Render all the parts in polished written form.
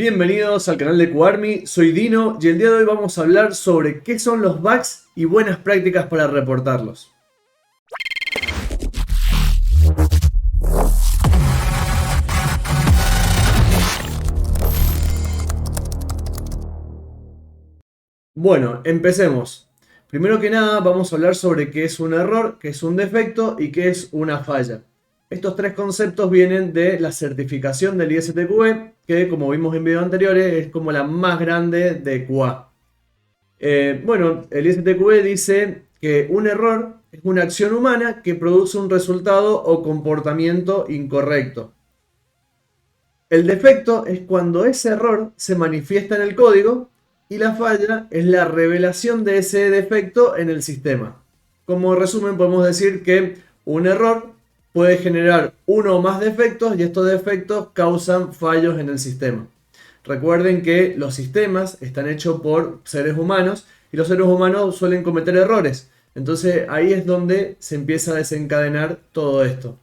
Bienvenidos al canal de QArmy, soy Dino y el día de hoy vamos a hablar sobre qué son los bugs y buenas prácticas para reportarlos. Bueno, empecemos. Primero que nada vamos a hablar sobre qué es un error, qué es un defecto y qué es una falla. Estos tres conceptos vienen de la certificación del ISTQB, que como vimos en videos anteriores es como la más grande de QA. Bueno, el ISTQB dice que un error es una acción humana que produce un resultado o comportamiento incorrecto. El defecto es cuando ese error se manifiesta en el código y la falla es la revelación de ese defecto en el sistema. Como resumen podemos decir que un error puede generar uno o más defectos y estos defectos causan fallos en el sistema. Recuerden que los sistemas están hechos por seres humanos y los seres humanos suelen cometer errores. Entonces ahí es donde se empieza a desencadenar todo esto.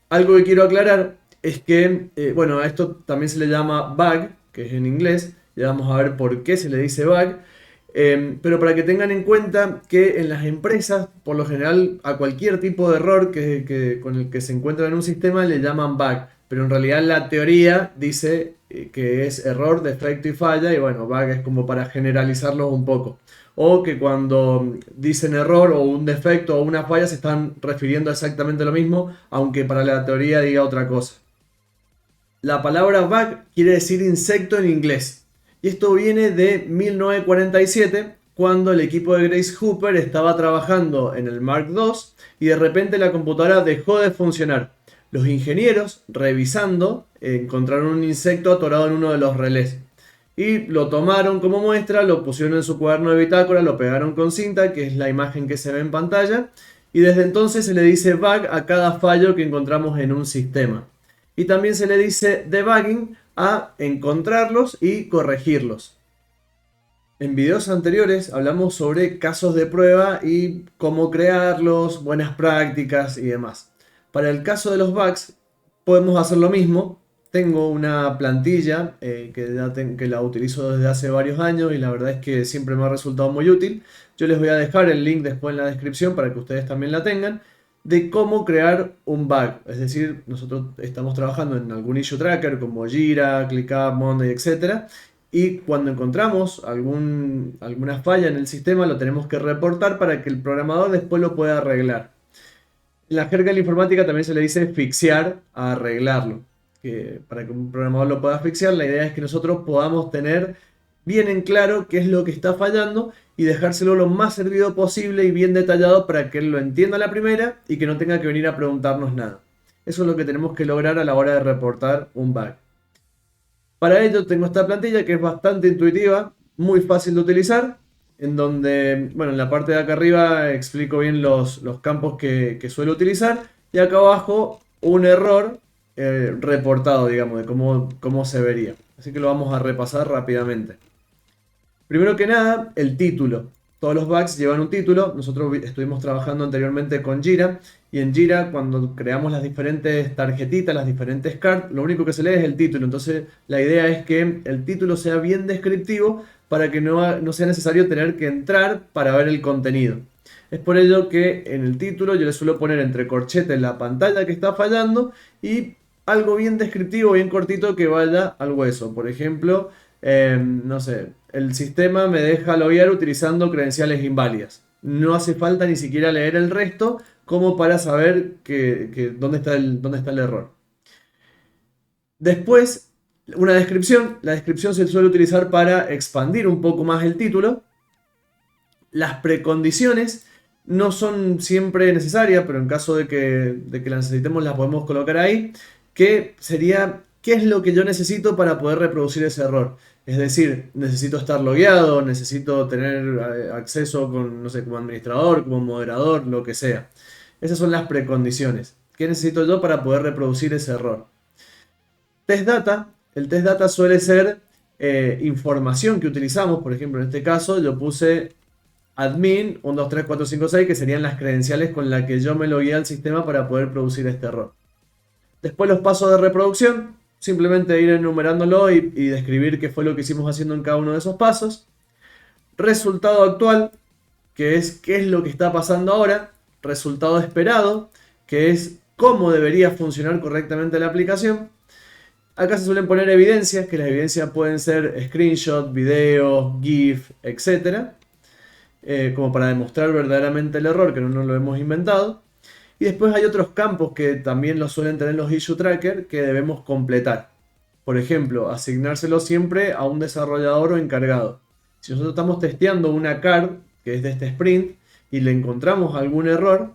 Algo que quiero aclarar es que, bueno, a esto también se le llama bug, que es en inglés. Ya vamos a ver por qué se le dice bug. Pero para que tengan en cuenta que en las empresas, por lo general, a cualquier tipo de error con el que se encuentra en un sistema le llaman bug. Pero en realidad la teoría dice que es error, defecto y falla. Y bueno, bug es como para generalizarlos un poco. O que cuando dicen error o un defecto o una falla se están refiriendo exactamente a lo mismo, aunque para la teoría diga otra cosa. La palabra bug quiere decir insecto en inglés. Y esto viene de 1947, cuando el equipo de Grace Hopper estaba trabajando en el Mark II y de repente la computadora dejó de funcionar. Los ingenieros, revisando, encontraron un insecto atorado en uno de los relés. Y lo tomaron como muestra, lo pusieron en su cuaderno de bitácora, lo pegaron con cinta, que es la imagen que se ve en pantalla. Y desde entonces se le dice bug a cada fallo que encontramos en un sistema. Y también se le dice debugging a encontrarlos y corregirlos. En videos anteriores hablamos sobre casos de prueba y cómo crearlos, buenas prácticas y demás. Para el caso de los bugs podemos hacer lo mismo. Tengo una plantilla que la utilizo desde hace varios años y la verdad es que siempre me ha resultado muy útil. Yo les voy a dejar el link después en la descripción para que ustedes también la tengan, de cómo crear un bug. Es decir, nosotros estamos trabajando en algún issue tracker como Jira, ClickUp, Monday, etc. Y cuando encontramos alguna falla en el sistema lo tenemos que reportar para que el programador después lo pueda arreglar. En la jerga de la informática también se le dice fixear a arreglarlo. Que para que un programador lo pueda fixear, la idea es que nosotros podamos tener bien en claro qué es lo que está fallando y dejárselo lo más servido posible y bien detallado para que él lo entienda a la primera y que no tenga que venir a preguntarnos nada. Eso es lo que tenemos que lograr a la hora de reportar un bug. Para ello tengo esta plantilla que es bastante intuitiva, muy fácil de utilizar, en donde, bueno, en la parte de acá arriba explico bien los campos que suelo utilizar y acá abajo un error reportado, digamos, de cómo se vería. Así que lo vamos a repasar rápidamente. Primero que nada, el título. Todos los bugs llevan un título. Nosotros estuvimos trabajando anteriormente con Jira. Y en Jira, cuando creamos las diferentes tarjetitas, las diferentes cards, lo único que se lee es el título. Entonces, la idea es que el título sea bien descriptivo para que no sea necesario tener que entrar para ver el contenido. Es por ello que en el título yo le suelo poner entre corchetes la pantalla que está fallando y algo bien descriptivo, bien cortito que vaya al hueso. Por ejemplo, no sé, el sistema me deja loguear utilizando credenciales inválidas. No hace falta ni siquiera leer el resto como para saber dónde está el error. Después, una descripción. La descripción se suele utilizar para expandir un poco más el título. Las precondiciones no son siempre necesarias, pero en caso de que las necesitemos las podemos colocar ahí, que sería qué es lo que yo necesito para poder reproducir ese error. Es decir, necesito estar logueado, necesito tener acceso con, no sé, como administrador, como moderador, lo que sea. Esas son las precondiciones. ¿Qué necesito yo para poder reproducir ese error? Test data. El test data suele ser información que utilizamos. Por ejemplo, en este caso yo puse admin 1, 2, 3, 4, 5, 6, que serían las credenciales con las que yo me logueé al sistema para poder producir este error. Después los pasos de reproducción. simplemente ir enumerándolo y describir qué fue lo que hicimos haciendo en cada uno de esos pasos. Resultado actual, que es qué es lo que está pasando ahora. Resultado esperado, que es cómo debería funcionar correctamente la aplicación. Acá se suelen poner evidencias, que las evidencias pueden ser screenshot, videos, GIF, etc. Como para demostrar verdaderamente el error, que no nos lo hemos inventado. Y después hay otros campos que también los suelen tener los issue tracker que debemos completar. Por ejemplo, asignárselo siempre a un desarrollador o encargado. Si nosotros estamos testeando una card, que es de este sprint, y le encontramos algún error,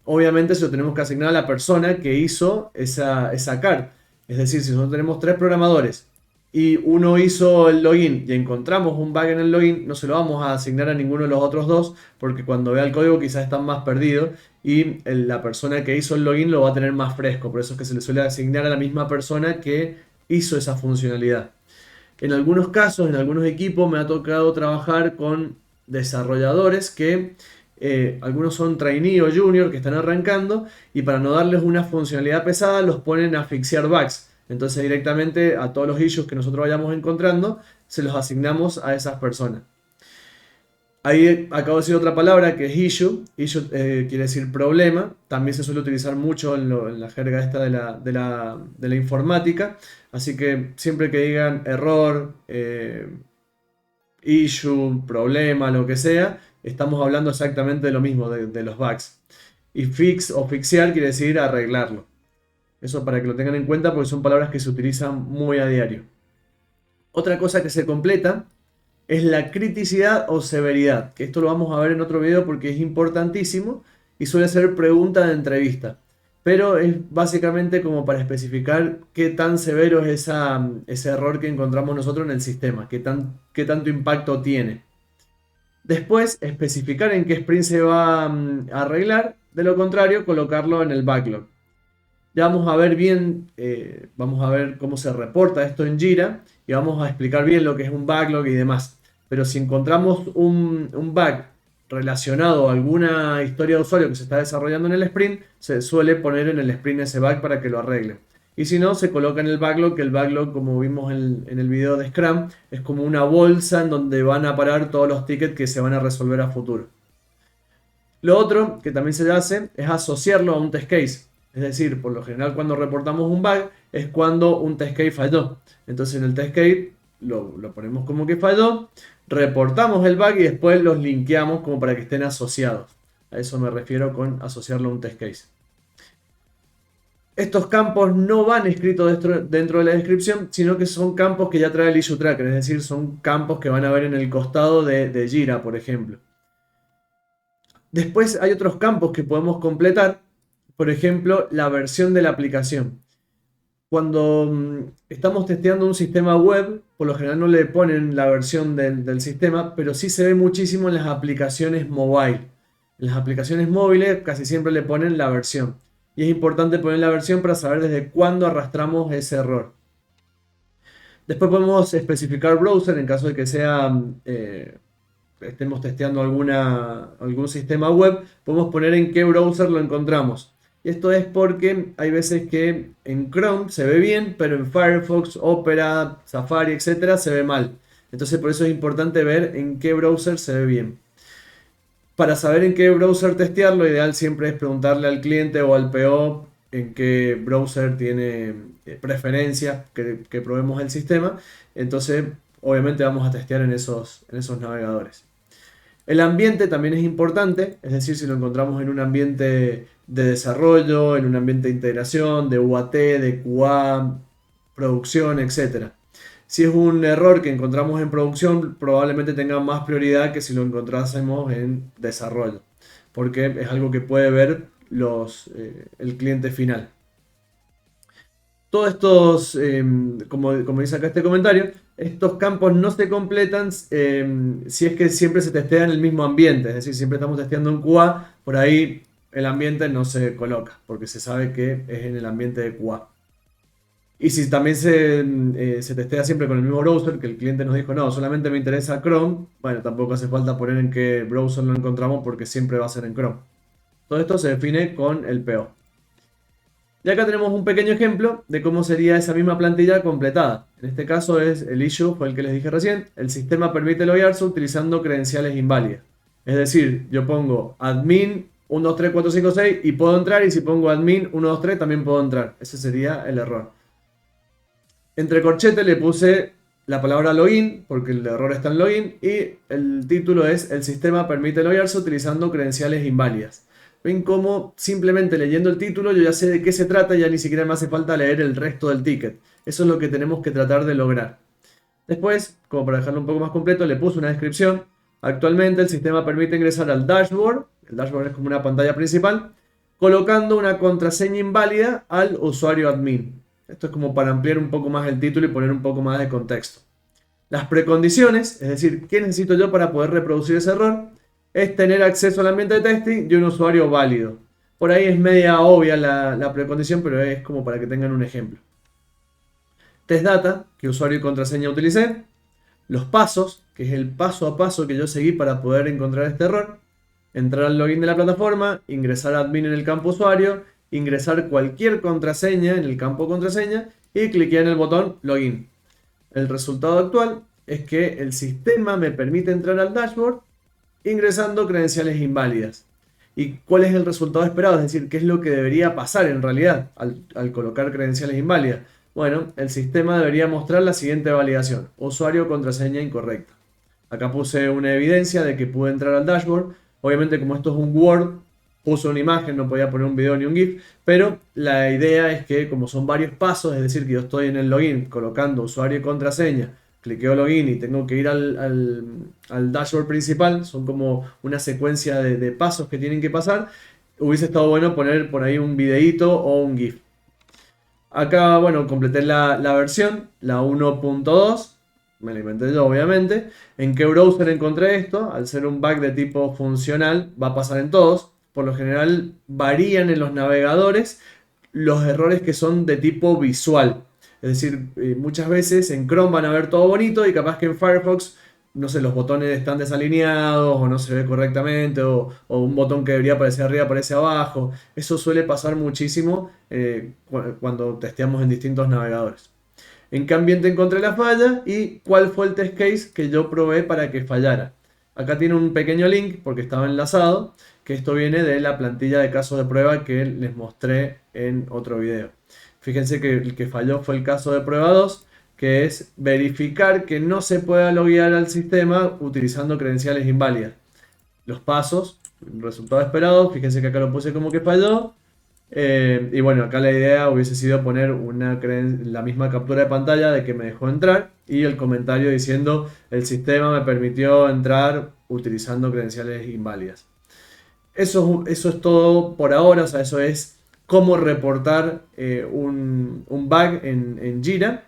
obviamente se lo tenemos que asignar a la persona que hizo esa card. Es decir, si nosotros tenemos 3 programadores y uno hizo el login y encontramos un bug en el login, no se lo vamos a asignar a ninguno de los otros dos, porque cuando vea el código quizás están más perdidos y la persona que hizo el login lo va a tener más fresco. Por eso es que se le suele asignar a la misma persona que hizo esa funcionalidad. En algunos casos, en algunos equipos, me ha tocado trabajar con desarrolladores que algunos son trainee o junior que están arrancando y para no darles una funcionalidad pesada los ponen a fixear bugs. Entonces directamente a todos los issues que nosotros vayamos encontrando se los asignamos a esas personas. Ahí acabo de decir otra palabra que es issue. Issue quiere decir problema. También se suele utilizar mucho en la jerga esta de la informática. Así que siempre que digan error, issue, problema, lo que sea, estamos hablando exactamente de lo mismo, de los bugs. Y fix o fixear quiere decir arreglarlo. Eso para que lo tengan en cuenta porque son palabras que se utilizan muy a diario. Otra cosa que se completa es la criticidad o severidad, que esto lo vamos a ver en otro video porque es importantísimo y suele ser pregunta de entrevista. Pero es básicamente como para especificar qué tan severo es ese error que encontramos nosotros en el sistema, qué tanto impacto tiene. Después, especificar en qué sprint se va a arreglar, de lo contrario, colocarlo en el backlog. Ya vamos a ver bien, vamos a ver cómo se reporta esto en Jira y vamos a explicar bien lo que es un backlog y demás. Pero si encontramos un bug relacionado a alguna historia de usuario que se está desarrollando en el sprint, se suele poner en el sprint ese bug para que lo arregle. Y si no, se coloca en el backlog, que el backlog, como vimos en el video de Scrum, es como una bolsa en donde van a parar todos los tickets que se van a resolver a futuro. Lo otro que también se hace es asociarlo a un test case. Es decir, por lo general cuando reportamos un bug es cuando un test case falló. Entonces en el test case lo ponemos como que falló, reportamos el bug y después los linkeamos como para que estén asociados. A eso me refiero con asociarlo a un test case. Estos campos no van escritos dentro de la descripción, sino que son campos que ya trae el issue tracker. Es decir, son campos que van a ver en el costado de Jira, por ejemplo. Después hay otros campos que podemos completar. Por ejemplo, la versión de la aplicación. Cuando estamos testeando un sistema web, por lo general no le ponen la versión del sistema, pero sí se ve muchísimo en las aplicaciones mobile. En las aplicaciones móviles casi siempre le ponen la versión. Y es importante poner la versión para saber desde cuándo arrastramos ese error. Después podemos especificar browser en caso de que estemos testeando algún sistema web, podemos poner en qué browser lo encontramos. Y esto es porque hay veces que en Chrome se ve bien, pero en Firefox, Opera, Safari, etcétera, se ve mal. Entonces por eso es importante ver en qué browser se ve bien. Para saber en qué browser testear, lo ideal siempre es preguntarle al cliente o al PO en qué browser tiene preferencia que probemos el sistema. Entonces, obviamente vamos a testear en esos navegadores. El ambiente también es importante, es decir, si lo encontramos en un ambiente de desarrollo, en un ambiente de integración, de UAT, de QA, producción, etc. Si es un error que encontramos en producción, probablemente tenga más prioridad que si lo encontrásemos en desarrollo, porque es algo que puede ver el cliente final. Todos estos, como dice acá este comentario, estos campos no se completan si es que siempre se testea en el mismo ambiente. Es decir, siempre estamos testeando en QA, por ahí el ambiente no se coloca, porque se sabe que es en el ambiente de QA. Y si también se testea siempre con el mismo browser, que el cliente nos dijo, no, solamente me interesa Chrome, bueno, tampoco hace falta poner en qué browser lo encontramos porque siempre va a ser en Chrome. Todo esto se define con el PO. Y acá tenemos un pequeño ejemplo de cómo sería esa misma plantilla completada. En este caso es el issue, fue el que les dije recién. El sistema permite loguearse utilizando credenciales inválidas. Es decir, yo pongo admin 1, 2, 3, 4, 5, 6 y puedo entrar, y si pongo admin 1, 2, 3 también puedo entrar. Ese sería el error. Entre corchetes le puse la palabra login, porque el error está en login, y el título es el sistema permite loguearse utilizando credenciales inválidas. Ven cómo simplemente leyendo el título yo ya sé de qué se trata y ya ni siquiera me hace falta leer el resto del ticket. Eso es lo que tenemos que tratar de lograr. Después, como para dejarlo un poco más completo, le puse una descripción. Actualmente el sistema permite ingresar al dashboard, el dashboard es como una pantalla principal, colocando una contraseña inválida al usuario admin. Esto es como para ampliar un poco más el título y poner un poco más de contexto. Las precondiciones, es decir, ¿qué necesito yo para poder reproducir ese error? Es tener acceso al ambiente de testing y un usuario válido. Por ahí es media obvia la precondición, pero es como para que tengan un ejemplo. Test data, qué usuario y contraseña utilicé. Los pasos, que es el paso a paso que yo seguí para poder encontrar este error. Entrar al login de la plataforma, ingresar admin en el campo usuario, ingresar cualquier contraseña en el campo contraseña y cliquear en el botón login. El resultado actual es que el sistema me permite entrar al dashboard ingresando credenciales inválidas. ¿Y cuál es el resultado esperado? Es decir, ¿qué es lo que debería pasar en realidad al colocar credenciales inválidas? Bueno, el sistema debería mostrar la siguiente validación: usuario contraseña incorrecta. Acá puse una evidencia de que pude entrar al dashboard. Obviamente, como esto es un Word, puse una imagen, no podía poner un video ni un GIF, pero la idea es que como son varios pasos, es decir, que yo estoy en el login colocando usuario y contraseña, cliqueo login y tengo que ir al dashboard principal, son como una secuencia de pasos que tienen que pasar. Hubiese estado bueno poner por ahí un videíto o un GIF. Acá, bueno, completé la versión, la 1.2, me la inventé yo obviamente. ¿En qué browser encontré esto? Al ser un bug de tipo funcional, va a pasar en todos. Por lo general varían en los navegadores los errores que son de tipo visual. Es decir, muchas veces en Chrome van a ver todo bonito y capaz que en Firefox, no sé, los botones están desalineados o no se ve correctamente o un botón que debería aparecer arriba aparece abajo. Eso suele pasar muchísimo cuando testeamos en distintos navegadores. ¿En qué ambiente encontré la falla y cuál fue el test case que yo probé para que fallara? Acá tiene un pequeño link porque estaba enlazado, que esto viene de la plantilla de casos de prueba que les mostré en otro video. Fíjense que el que falló fue el caso de prueba 2, que es verificar que no se pueda loguear al sistema utilizando credenciales inválidas. Los pasos, resultado esperado, fíjense que acá lo puse como que falló. Y bueno, acá la idea hubiese sido poner la misma captura de pantalla de que me dejó entrar y el comentario diciendo el sistema me permitió entrar utilizando credenciales inválidas. Eso es todo por ahora, o sea, eso es cómo reportar un bug en Jira.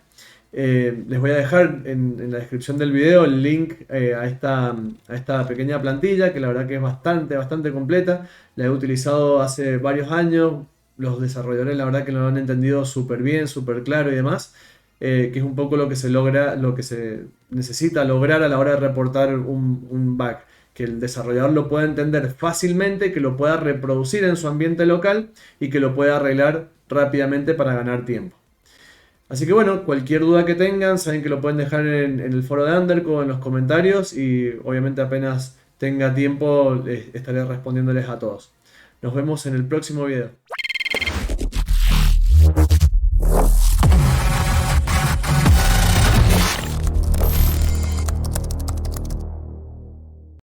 Les voy a dejar en la descripción del video el link a esta pequeña plantilla que la verdad que es bastante completa. La he utilizado hace varios años. Los desarrolladores la verdad que lo han entendido súper bien, súper claro y demás. Que es un poco lo que se logra, lo que se necesita lograr a la hora de reportar un bug. Que el desarrollador lo pueda entender fácilmente, que lo pueda reproducir en su ambiente local y que lo pueda arreglar rápidamente para ganar tiempo. Así que bueno, cualquier duda que tengan, saben que lo pueden dejar en el foro de Underco, en los comentarios y obviamente apenas tenga tiempo estaré respondiéndoles a todos. Nos vemos en el próximo video.